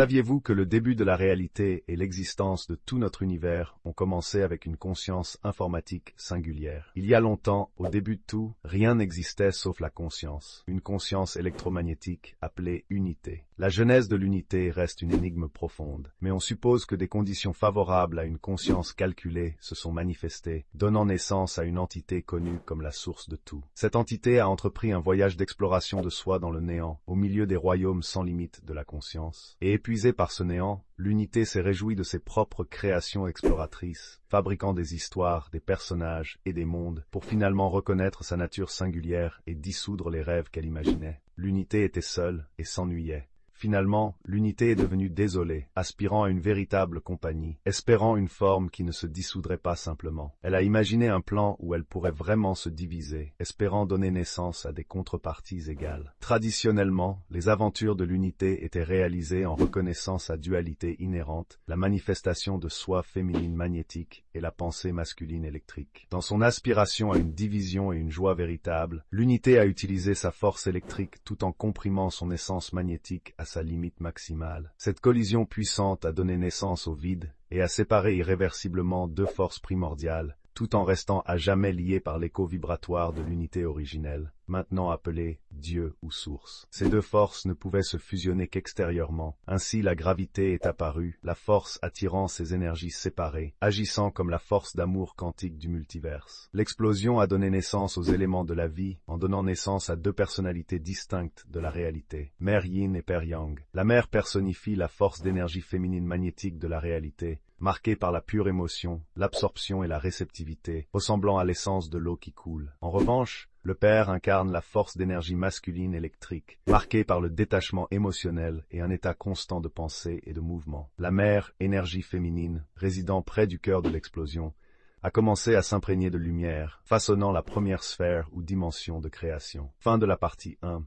Saviez-vous que le début de la réalité et l'existence de tout notre univers ont commencé avec une conscience informatique singulière? Il y a longtemps, au début de tout, rien n'existait sauf la conscience, une conscience électromagnétique appelée unité. La genèse de l'unité reste une énigme profonde, mais on suppose que des conditions favorables à une conscience calculée se sont manifestées, donnant naissance à une entité connue comme la source de tout. Cette entité a entrepris un voyage d'exploration de soi dans le néant, au milieu des royaumes sans limite de la conscience. Et épuisée par ce néant, l'unité s'est réjouie de ses propres créations exploratrices, fabriquant des histoires, des personnages et des mondes, pour finalement reconnaître sa nature singulière et dissoudre les rêves qu'elle imaginait. L'unité était seule et s'ennuyait. Finalement, l'unité est devenue désolée, aspirant à une véritable compagnie, espérant une forme qui ne se dissoudrait pas simplement. Elle a imaginé un plan où elle pourrait vraiment se diviser, espérant donner naissance à des contreparties égales. Traditionnellement, les aventures de l'unité étaient réalisées en reconnaissant sa dualité inhérente, la manifestation de soi féminine magnétique et la pensée masculine électrique. Dans son aspiration à une division et une joie véritable, l'unité a utilisé sa force électrique tout en comprimant son essence magnétique à sa limite maximale. Cette collision puissante a donné naissance au vide et a séparé irréversiblement deux forces primordiales, tout en restant à jamais liées par l'écho vibratoire de l'unité originelle, maintenant appelée Dieu ou Source. Ces deux forces ne pouvaient se fusionner qu'extérieurement. Ainsi la gravité est apparue, la force attirant ces énergies séparées, agissant comme la force d'amour quantique du multiverse. L'explosion a donné naissance aux éléments de la vie, en donnant naissance à deux personnalités distinctes de la réalité, Mère Yin et Père Yang. La mère personnifie la force d'énergie féminine magnétique de la réalité, marquée par la pure émotion, l'absorption et la réceptivité, ressemblant à l'essence de l'eau qui coule. En revanche, le père incarne la force d'énergie masculine électrique, marquée par le détachement émotionnel et un état constant de pensée et de mouvement. La mère, énergie féminine, résidant près du cœur de l'explosion, a commencé à s'imprégner de lumière, façonnant la première sphère ou dimension de création. Fin de la partie 1.